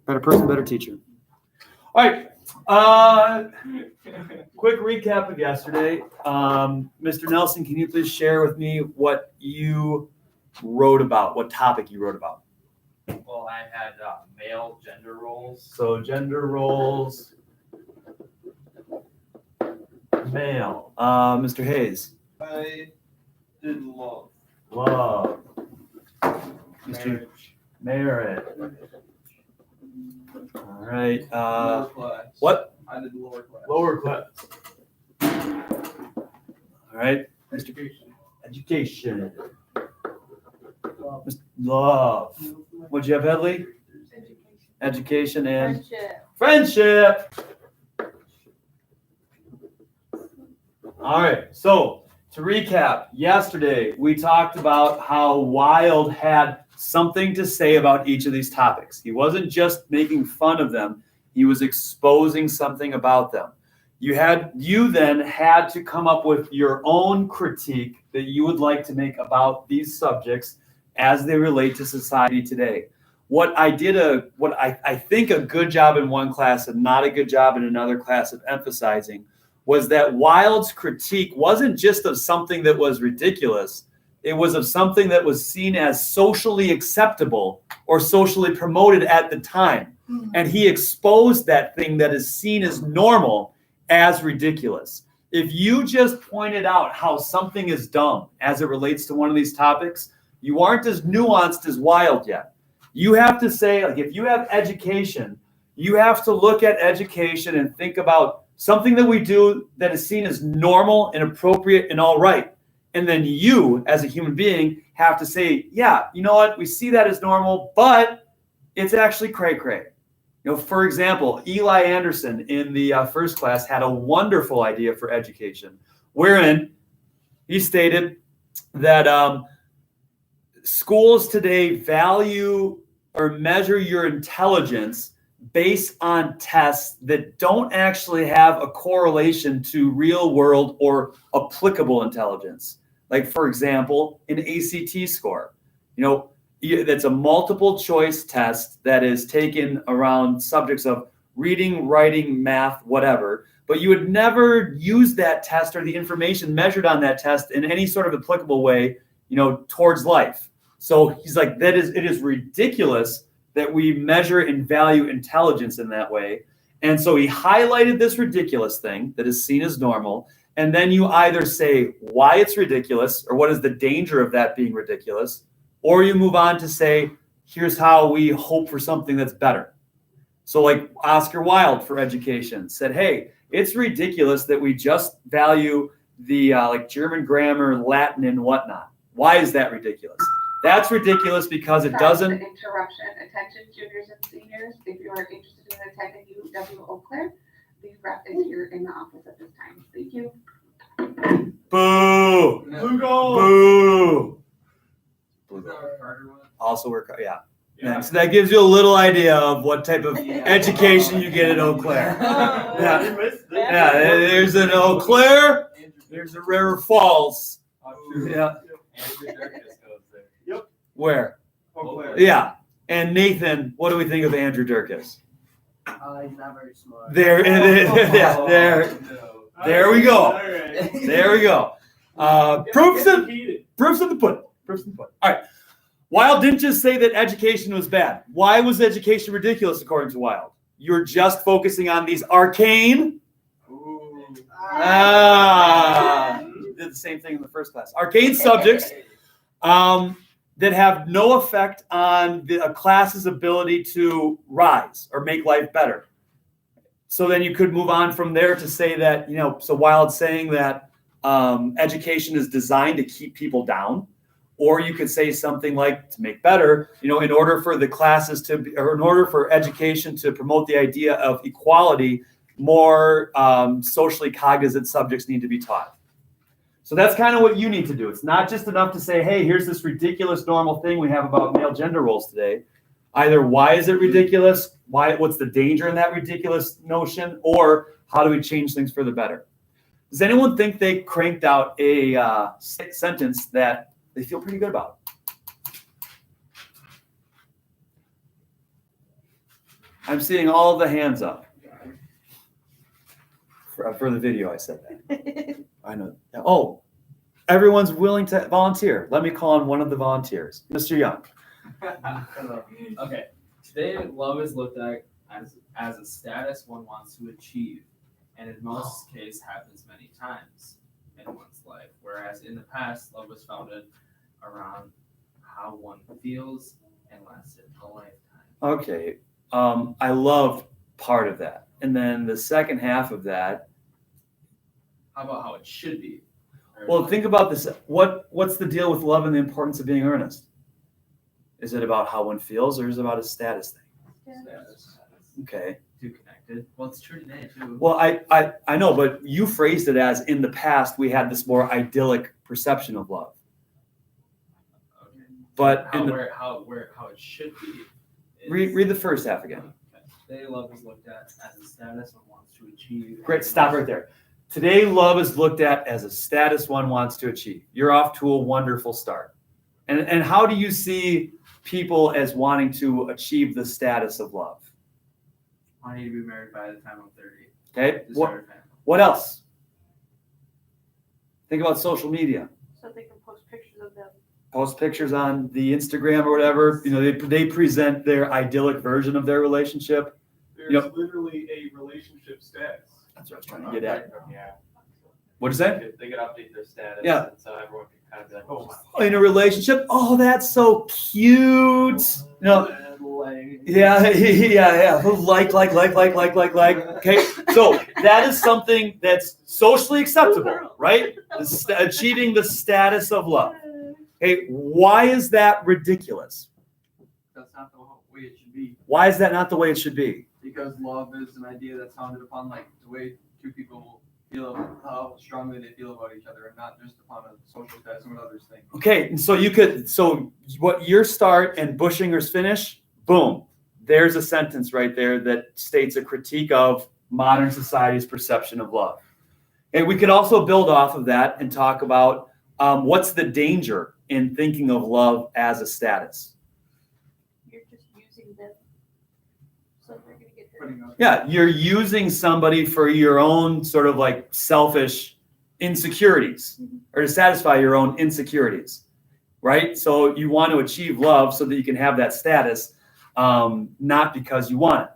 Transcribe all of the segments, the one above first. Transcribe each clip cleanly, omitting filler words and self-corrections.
Better person, better teacher. All right. Quick recap of yesterday. Mr. Nelson, can you please share with me what you wrote about, what topic you wrote about? Well, I had male gender roles. So gender roles, male. Mr. Hayes. I did love. Love. Mr. Marriage. All right. Lower class. What? I did lower class. Lower class. All right. Education. Education. Love. What'd you have, Headley? Education and friendship. All right. So to recap, yesterday we talked about how Wilde had something to say about each of these topics. He wasn't just making fun of them. He was exposing something about them. You then had to come up with your own critique that you would like to make about these subjects as they relate to society today. What I think a good job in one class and not a good job in another class of emphasizing was that Wilde's critique wasn't just of something that was ridiculous. It was of something that was seen as socially acceptable or socially promoted at the time. And he exposed that thing that is seen as normal as ridiculous. If you just pointed out how something is dumb as it relates to one of these topics, you aren't as nuanced as Wilde yet. You have to say, like, if you have education, you have to look at education and think about something that we do that is seen as normal and appropriate and all right. And then you, as a human being, have to say, yeah, you know what? We see that as normal, but it's actually cray-cray. You know, for example, Eli Anderson in the first class had a wonderful idea for education, wherein he stated that schools today value or measure your intelligence based on tests that don't actually have a correlation to real world or applicable intelligence. Like, for example, an ACT score. You know, that's a multiple choice test that is taken around subjects of reading, writing, math, whatever. But you would never use that test or the information measured on that test in any sort of applicable way, you know, towards life. So he's like, it is ridiculous that we measure and value intelligence in that way. And so he highlighted this ridiculous thing that is seen as normal. And then you either say why it's ridiculous or what is the danger of that being ridiculous, or you move on to say, here's how we hope for something that's better. So like Oscar Wilde for education said, hey, it's ridiculous that we just value the like German grammar, Latin, and whatnot. Why is that ridiculous? That's ridiculous because it doesn't. Interruption. Attention, juniors and seniors. If you are interested in attending UW Eau Claire, the rep is here in the office at this time. Thank you. Boo! Blue goal. Boo! Blue goal. Also, yeah. So that gives you a little idea of what type of education you get at Eau Claire. Yeah, there's an Eau Claire. There's a River Falls. Yeah. Where? Yeah. And Nathan, what do we think of Andrew Durkis? He's not very smart. There we go. There we go. Proofs in the pudding. All right. Wilde didn't just say that education was bad. Why was education ridiculous according to Wilde? You're just focusing on these arcane. You did the same thing in the first class. Arcane subjects that have no effect on a class's ability to rise or make life better. So then you could move on from there to say that, so Wilde's saying that education is designed to keep people down. Or you could say something like, to make better, in order for the classes or in order for education to promote the idea of equality, more socially cognizant subjects need to be taught. So that's kind of what you need to do. It's not just enough to say, hey, here's this ridiculous normal thing we have about male gender roles today. Either why is it ridiculous? What's the danger in that ridiculous notion? Or how do we change things for the better? Does anyone think they cranked out a sentence that they feel pretty good about? I'm seeing all the hands up. For the video, I said that. I know. Oh, everyone's willing to volunteer. Let me call on one of the volunteers. Mr. Young. Okay, today love is looked at as a status one wants to achieve, and in most cases happens many times in one's life. Whereas in the past, love was founded around how one feels and lasted a lifetime. Okay. I love part of that. And then the second half of that, How about how it should be? well, think about this. What's the deal with love and the importance of being earnest? Is it about how one feels, or is it about a status thing? Status. Okay. Too connected. Well, it's true today too. Well, I know, but you phrased it as in the past we had this more idyllic perception of love. Okay. But how in the, how it should be. is- read the first half again. Okay. Today, love is looked at as a status one wants to achieve. Great. Stop right there. Today, love is looked at as a status one wants to achieve. You're off to a wonderful start. And how do you see people as wanting to achieve the status of love? I need to be married by the time I'm 30. Okay. To start a family. What else? Think about social media. So they can post pictures of them. Post pictures on the Instagram or whatever. You know, they present their idyllic version of their relationship. There's Yep. literally a relationship status. That's what I was trying to get at. Yeah. What is that? They could update their status. Yeah. And so everyone can kind of be like, oh, wow. In a relationship? Oh, that's so cute. No. Yeah, yeah. Like. Okay, so that is something that's socially acceptable, right? Achieving the status of love. Hey, why is that ridiculous? That's not the way it should be, Why is that not the way it should be? because love is an idea that's founded upon like the way two people feel, how strongly they feel about each other, and not just upon a social status and what others think. Okay, and so what your start and Bushinger's finish, boom, there's a sentence right there that states a critique of modern society's perception of love. And we could also build off of that and talk about what's the danger in thinking of love as a status. You're just using them. So they're gonna get hurt. Putting up- Yeah, you're using somebody for your own sort of like selfish insecurities or to satisfy your own insecurities, right? So you want to achieve love so that you can have that status, not because you want it.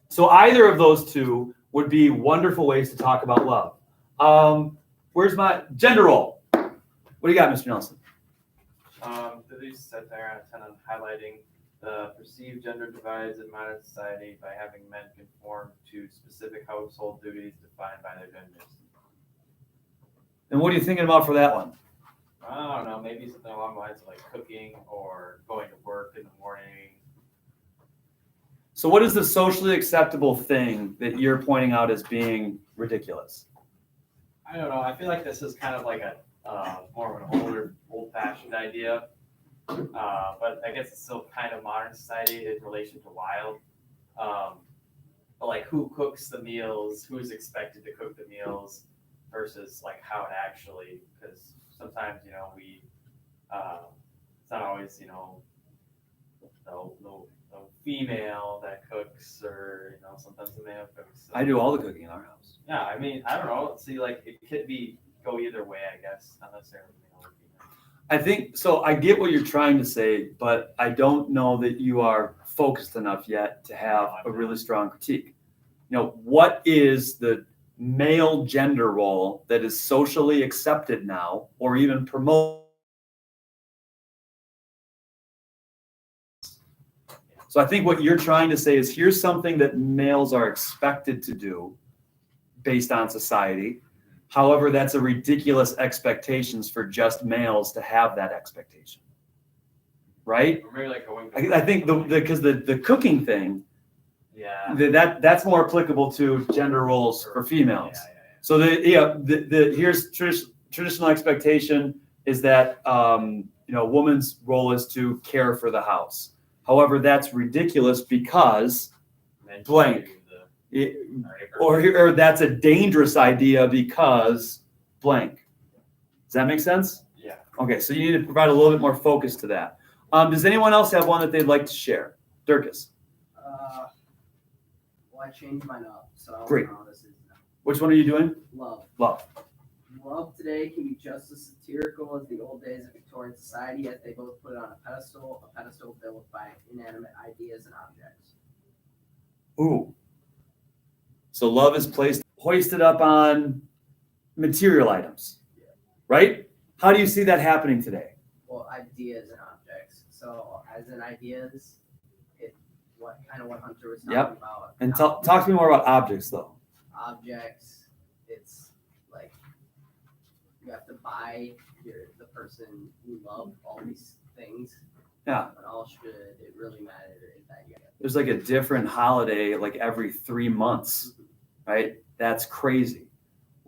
So either of those two would be wonderful ways to talk about love. Where's my gender role? What do you got, Mr. Nelson? These sit there and kind of highlighting the perceived gender divides in modern society by having men conform to specific household duties defined by their genders. And what are you thinking about for that one? I don't know, maybe something along the lines of like cooking or going to work in the morning. So what is the socially acceptable thing that you're pointing out as being ridiculous? I don't know. I feel like this is kind of like a more of an old-fashioned idea, but I guess it's still kind of modern society in relation to wild. But like, who cooks the meals? Who's expected to cook the meals versus like how it actually? Because sometimes we it's not always the female that cooks, or sometimes the male cooks. So. I do all the cooking in our house. Yeah, I mean, I don't know. See, like, it could go either way, I guess, not necessarily male or female. I think so. I get what you're trying to say, but I don't know that you are focused enough yet to have a really strong critique. What is the male gender role that is socially accepted now, or even promoted? So I think what you're trying to say is here's something that males are expected to do based on society. However, that's a ridiculous expectations for just males to have that expectation. Right? Or maybe like going. I think because the cooking thing, Yeah. that's more applicable to gender roles for females. Yeah. So here's traditional expectation is that woman's role is to care for the house. However, that's ridiculous because Men blank. do or that's a dangerous idea because blank. Does that make sense? Yeah. Okay, so you need to provide a little bit more focus to that. Does anyone else have one that they'd like to share? Dirkus. I changed mine up, so I don't Great. know how this is now. Which one are you doing? Love. Love. Love today can be just as satirical as the old days of Victorian society, as they both put it on a pedestal built by inanimate ideas and objects. Ooh. So love is hoisted up on material items, right? How do you see that happening today? Well, ideas and objects. So, as in ideas, what Hunter was talking Yep. about. And talk to me more about objects, though. Objects, it's like you have to buy the person you love all these things. Yeah. But all should it really matter is that you have There's like a different holiday like every 3 months, right? That's crazy.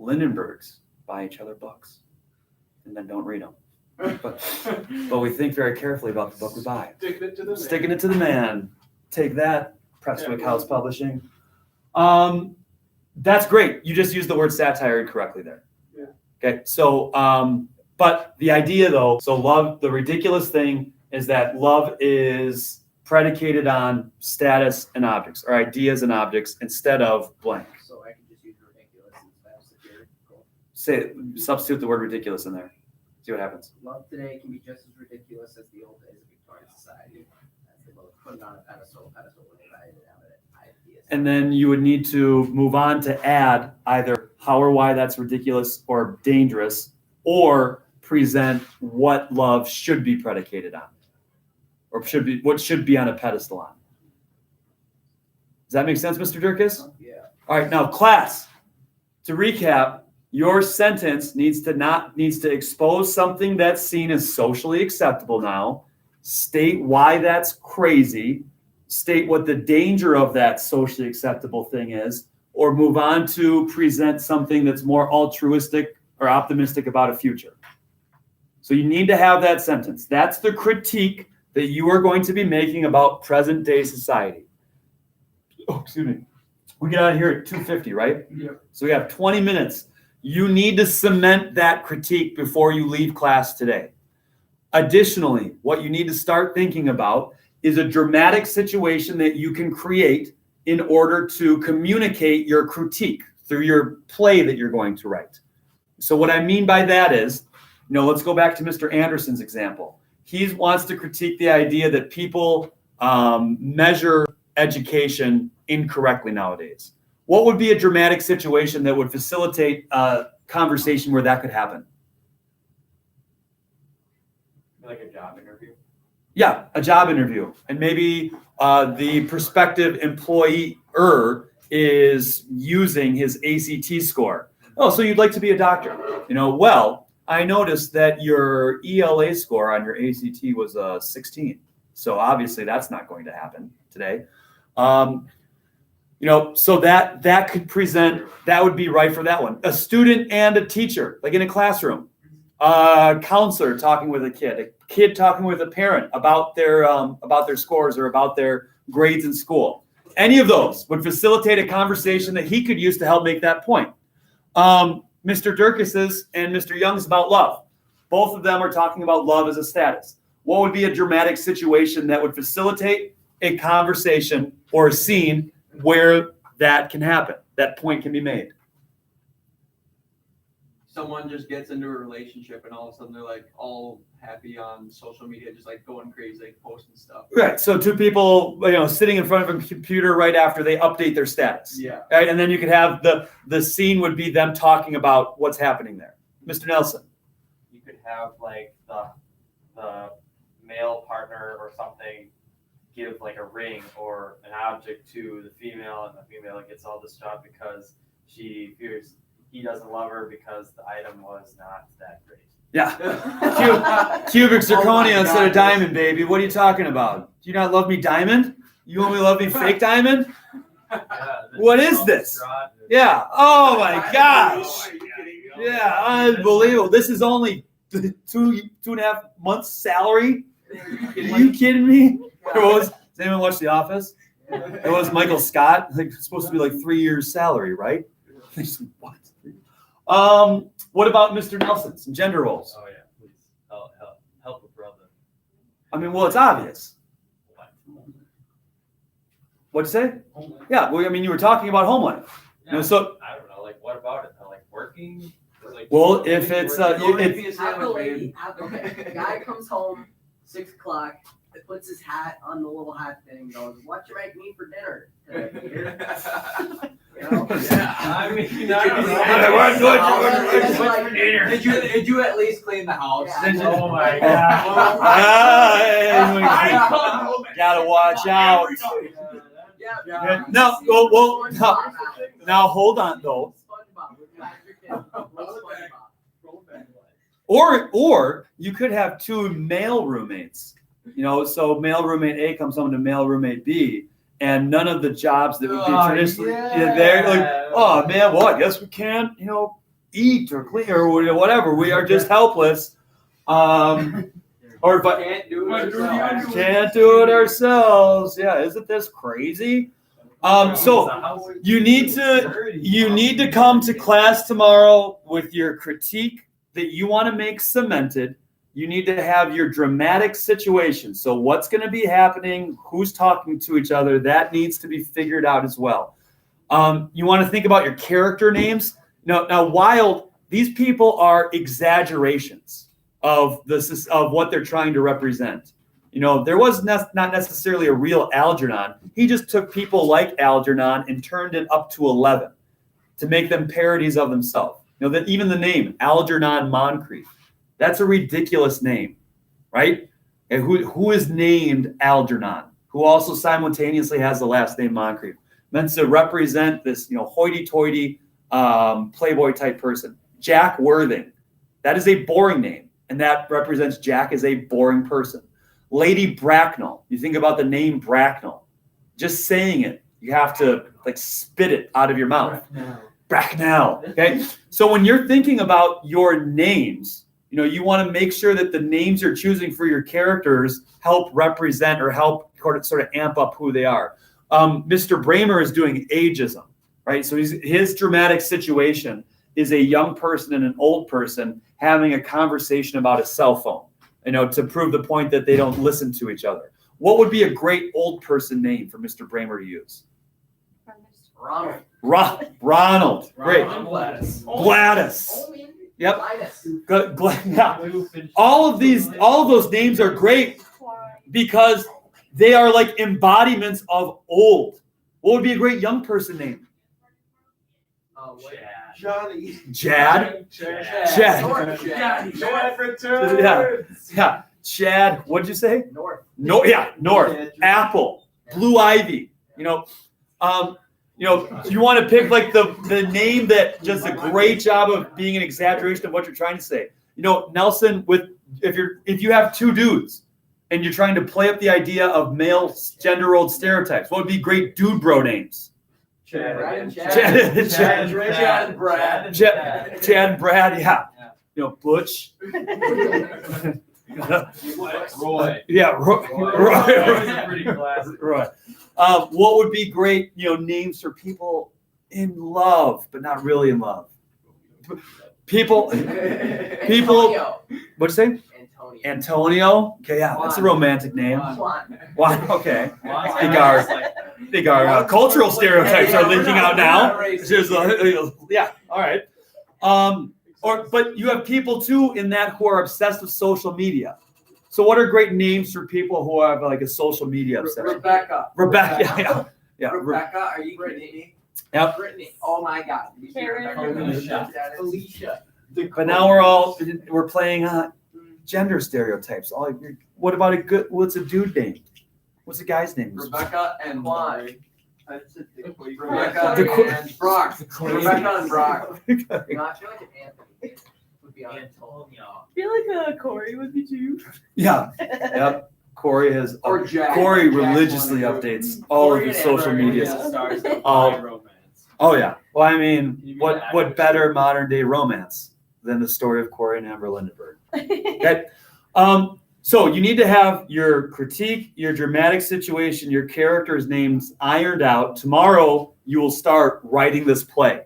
Lindenbergs buy each other books and then don't read them. But we think very carefully about the book we buy. Sticking it to the man. Take that, Prestwick House Publishing. That's great. You just used the word satire incorrectly there. Yeah. Okay, so, but the idea though, so love, the ridiculous thing is that love is predicated on status and objects, or ideas and objects instead of blank. So I can just use ridiculous instead of satirical. Substitute the word ridiculous in there. See what happens. Love today can be just as ridiculous as the old days of Victorian society, as they both put it on a pedestal with ideas. And then you would need to move on to add either how or why that's ridiculous or dangerous, or present what love should be predicated on, or what should be on a pedestal on. Does that make sense, Mr. Durkis? Yeah. All right, now class, to recap, your sentence needs to expose something that's seen as socially acceptable now, state why that's crazy, state what the danger of that socially acceptable thing is, or move on to present something that's more altruistic or optimistic about a future. So you need to have that sentence. That's the critique that you are going to be making about present day society. Oh, excuse me. We get out of here at 2:50, right? Yeah. So we have 20 minutes. You need to cement that critique before you leave class today. Additionally, what you need to start thinking about is a dramatic situation that you can create in order to communicate your critique through your play that you're going to write. So what I mean by that is, let's go back to Mr. Anderson's example. He wants to critique the idea that people measure education incorrectly nowadays. What would be a dramatic situation that would facilitate a conversation where that could happen? Like a job interview. Yeah, a job interview. And maybe the prospective employer is using his ACT score. Oh, so you'd like to be a doctor. Well, I noticed that your ELA score on your ACT was 16. So obviously that's not going to happen today. So that could present, that would be right for that one. A student and a teacher, like in a classroom. A counselor talking with a kid talking with a parent about their scores or about their grades in school. Any of those would facilitate a conversation that he could use to help make that point. Mr. Durkis's and Mr. Young's about love. Both of them are talking about love as a status. What would be a dramatic situation that would facilitate a conversation or a scene where that can happen, that point can be made? Someone just gets into a relationship and all of a sudden they're like all happy on social media, just like going crazy, like posting stuff. Right. So two people, sitting in front of a computer right after they update their status. Yeah. Right. And then you could have the scene would be them talking about what's happening there. Mr. Nelson. You could have like the male partner or something give like a ring or an object to the female, and the female gets all distraught because she fears he doesn't love her because the item was not that great. Yeah. Cubic zirconia instead of diamond, baby. What are you talking about? Do you not love me diamond? You only love me fake diamond? What is this? Yeah. Oh my gosh. Yeah, unbelievable. This is only 2.5 months salary. Are you kidding me? Does anyone watch The Office? It was Michael Scott. Like, it's supposed to be like 3 years salary, right? What? What about Mr. Nelson's and gender roles? Oh yeah, please help a brother. I mean, well, it's obvious. What? What'd you say? Yeah, well, I mean, you were talking about home life. You know, so, I don't know, like, what about it? Like, working? Like, well, if it's, Have the lady, the guy comes home, 6 o'clock, puts his hat on the little hat thing, goes, "What you make me for dinner today?" You know? Yeah, I mean, I don't know. Did you at least clean the house? Yeah. Oh my Ah, gotta watch out. Yeah. No, well, now hold on though. Or you could have two male roommates. You know, so male roommate A comes home to male roommate B, and none of the jobs that would be traditionally they're like, oh man, well, I guess we can't, you know, eat or clean or whatever. We are just helpless. Or but Can't do it. can't do it ourselves. Yeah, isn't this crazy? So you need to come to class tomorrow with your critique that you want to make cemented. You need to have your dramatic situation. So what's going to be happening? Who's talking to each other? That needs to be figured out as well. You want to think about your character names. Now, Wild, these people are exaggerations of what they're trying to represent. You know, there was not necessarily a real Algernon. He just took people like Algernon and turned it up to 11 to make them parodies of themselves. You know, that even the name Algernon Moncrief, that's a ridiculous name, right? And who is named Algernon, who also simultaneously has the last name Moncrief, meant to represent this, you know, hoity-toity playboy type person. Jack Worthing, that is a boring name, and that represents Jack as a boring person. Lady Bracknell, you think about the name Bracknell, just saying it, you have to like spit it out of your mouth. Bracknell. Okay. So when you're thinking about your names, you know, you want to make sure that the names you're choosing for your characters help represent or help sort of amp up who they are. Mr. Bramer is doing ageism, right? So his dramatic situation is a young person and an old person having a conversation about a cell phone, you know, to prove the point that they don't listen to each other. What would be a great old person name for Mr. Bramer to use? Ronald. Great. Gladys. Yep. Yeah. All of those names are great because they are like embodiments of old. What would be a great young person name? Johnny. Chad. Yeah. Chad. What did you say? North. No. Yeah. North. Apple. Blue Ivy. You know. You want to pick like the name that does a great job of being an exaggeration of what you're trying to say. You know, Nelson, if you have two dudes and you're trying to play up the idea of male gender role stereotypes, what would be great dude bro names? Chad and Brad, yeah. You know, Butch. Roy. Yeah, Roy. Pretty classic. Right. What would be great, you know, names for people in love, but not really in love? People. Antonio. What'd you say? Antonio. Okay, yeah, that's a romantic name. Why? Okay. I think our cultural stereotypes are leaking out now. Yeah. All right. But you have people too in that who are obsessed with social media. So what are great names for people who have like a social media obsession? Rebecca. Yeah. Rebecca, are you Brittany? Yep. Brittany. Oh my God. Karen. Alicia. But now we're playing gender stereotypes. What about what's a dude name? What's a guy's name? Rebecca and Juan. Rebecca and Brock. Rebecca and Brock. No, I feel like an Anthony would be on Antonio. I feel like Corey would be too. Yeah. Yep. Corey Or Jack. Corey Jack religiously wanted to- updates all of his social media. Stars of Oh. my romance. Oh yeah. Well, I mean, You mean what actors. better modern day romance than the story of Corey and Amber Lindenberg? Okay. So you need to have your critique, your dramatic situation, your character's names ironed out. Tomorrow you will start writing this play,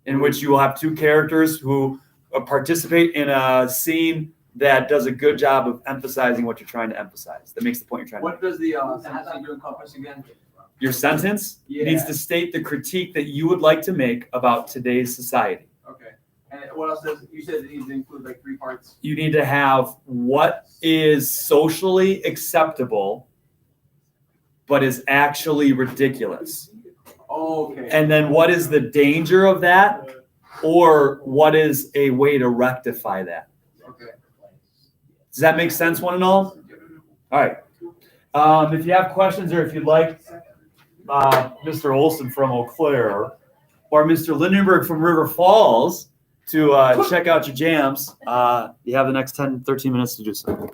in which you will have two characters who participate in a scene that does a good job of emphasizing what you're trying to emphasize. That makes the point you're trying to What does the scene encompass again? your sentence needs to state the critique that you would like to make about today's society. Okay. And what else does, you said it needs to include like 3 parts? You need to have what is socially acceptable, but is actually ridiculous. Okay. And then what is the danger of that? Or what is a way to rectify that? Okay. Does that make sense, one and all? All right. If you have questions or if you'd like Mr. Olson from Eau Claire or Mr. Lindenberg from River Falls to check out your jams, you have the next 10, 13 minutes to do so.